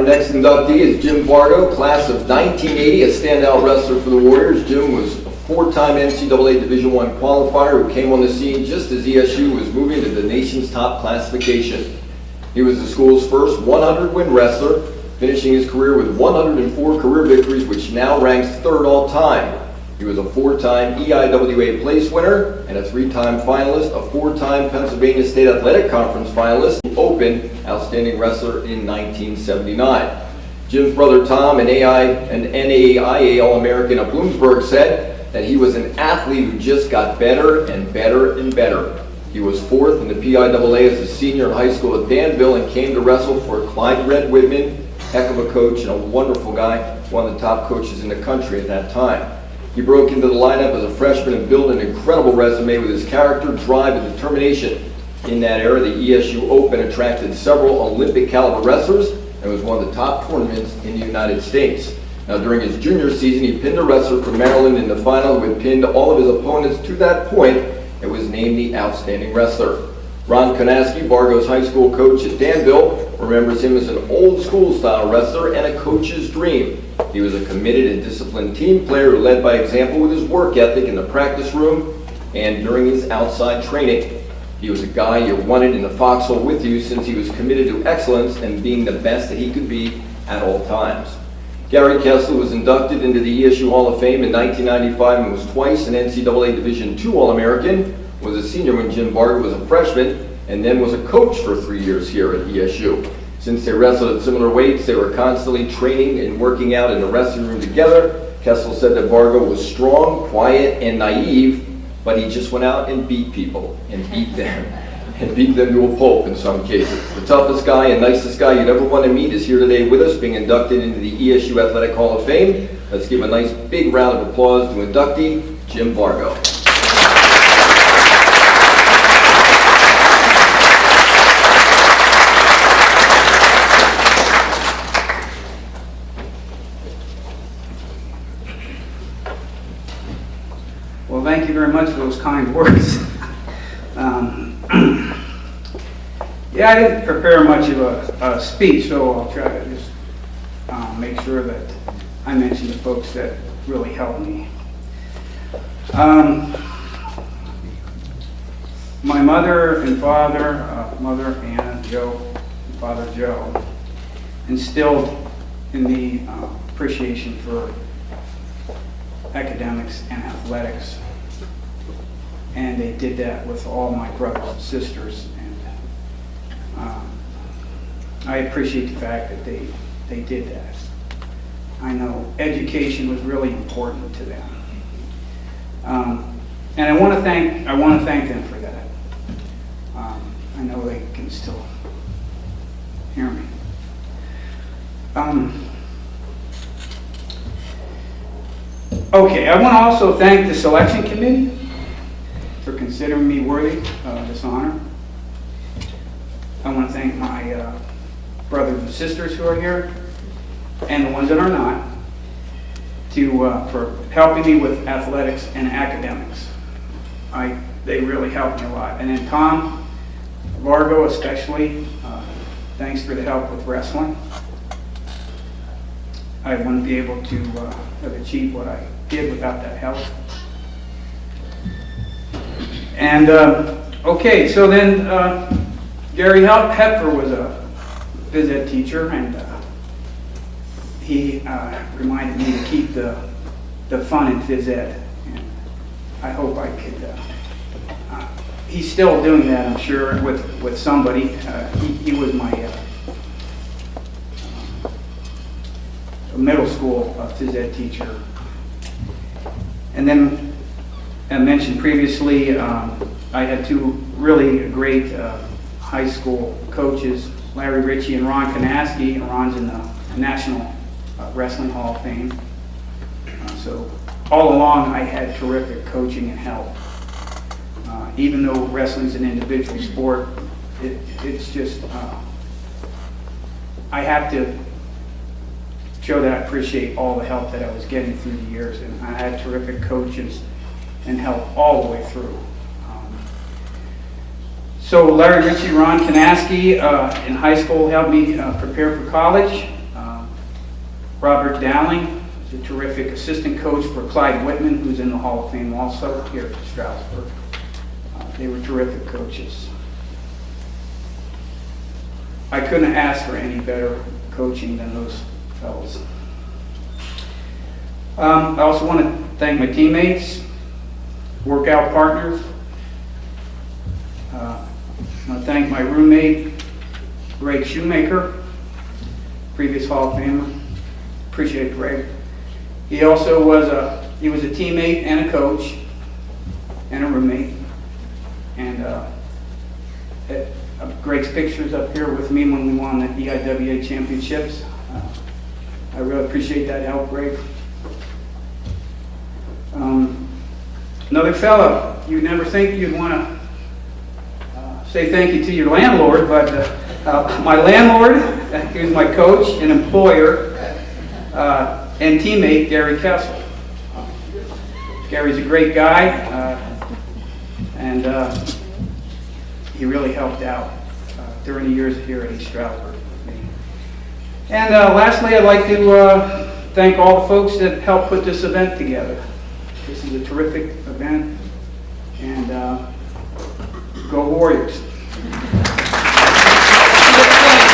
Our next inductee is Jim Vargo, class of 1980, a standout wrestler for the Warriors. Jim was a four-time NCAA Division I qualifier who came on the scene just as ESU was moving to the nation's top classification. He was the school's first 100-win wrestler, finishing his career with 104 career victories, which now ranks third all-time. He was a four-time EIWA place winner and a three-time finalist, a four-time Pennsylvania State Athletic Conference finalist, Open Outstanding Wrestler in 1979. Jim's brother Tom, an NAIA All-American of Bloomsburg, said that he was an athlete who just got better and better and better. He was fourth in the PIAA as a senior in high school at Danville and came to wrestle for Clyde Red Whitman, heck of a coach and a wonderful guy, one of the top coaches in the country at that time. He broke into the lineup as a freshman and built an incredible resume with his character, drive, and determination. In that era, the ESU Open attracted several Olympic caliber wrestlers and was one of the top tournaments in the United States. Now, during his junior season, he pinned a wrestler from Maryland in the final who had pinned all of his opponents to that point and was named the Outstanding Wrestler. Ron Konaski, Vargo's high school coach at Danville, remembers him as an old school style wrestler and a coach's dream. He was a committed and disciplined team player who led by example with his work ethic in the practice room and during his outside training. He was a guy you wanted in the foxhole with you since he was committed to excellence and being the best that he could be at all times. Gary Kessler was inducted into the ESU Hall of Fame in 1995 and was twice an NCAA Division II All-American, was a senior when Jim Vargo was a freshman, and then was a coach for 3 years here at ESU. Since they wrestled at similar weights, they were constantly training and working out in the wrestling room together. Kessel said that Vargo was strong, quiet, and naive, but he just went out and beat people, and beat them to a pulp in some cases. The toughest guy and nicest guy you'd ever want to meet is here today with us, being inducted into the ESU Athletic Hall of Fame. Let's give a nice big round of applause to inductee Jim Vargo. Well, thank you very much for those kind words. Yeah, I didn't prepare much of a speech, so I'll try to just make sure that I mention the folks that really helped me. My mother and father, Mother Anna, Joe, and Father Joe, instilled in me appreciation for academics and athletics, and they did that with all my brothers and sisters, and I appreciate the fact that they did that. I know education was really important to them, and I want to thank them for that. I know they can still hear me. Okay, I want to also thank the selection committee for considering me worthy of this honor. I want to thank my brothers and sisters who are here, and the ones that are not, for helping me with athletics and academics. They really helped me a lot. And then Tom, Vargo especially, thanks for the help with wrestling. I wouldn't be able to have achieved what I did without that help. And okay, so then Gary Hepfer was a phys ed teacher, and he reminded me to keep the fun in phys ed. And I hope I could. He's still doing that, I'm sure, with somebody. He was my middle school phys ed teacher. And then, I mentioned previously, I had two really great high school coaches, Larry Ritchie and Ron Konaski. Ron's in the National Wrestling Hall of Fame. So all along I had terrific coaching and help. Even though wrestling's an individual sport, it's just, I have to show that I appreciate all the help that I was getting through the years, and I had terrific coaches and help all the way through. So Larry Ritchie, Ron Konaski in high school helped me prepare for college. Robert Dowling is a terrific assistant coach for Clyde Whitman, who's in the Hall of Fame also here at Stroudsburg. They were terrific coaches. I couldn't ask for any better coaching than those fellows. I also want to thank my teammates, workout partners. I want to thank my roommate, Greg Shoemaker, previous Hall of Famer. Appreciate Greg. He also was a teammate and a coach and a roommate. And Greg's pictures up here with me when we won the EIWA championships. I really appreciate that help, Greg. Another fellow, you'd never think you'd want to say thank you to your landlord, but my landlord, who's my coach and employer, and teammate, Gary Kessel. Gary's a great guy, and he really helped out during the years here at East Stroudsburg. And lastly, I'd like to thank all the folks that helped put this event together. This is a terrific event, and go Warriors.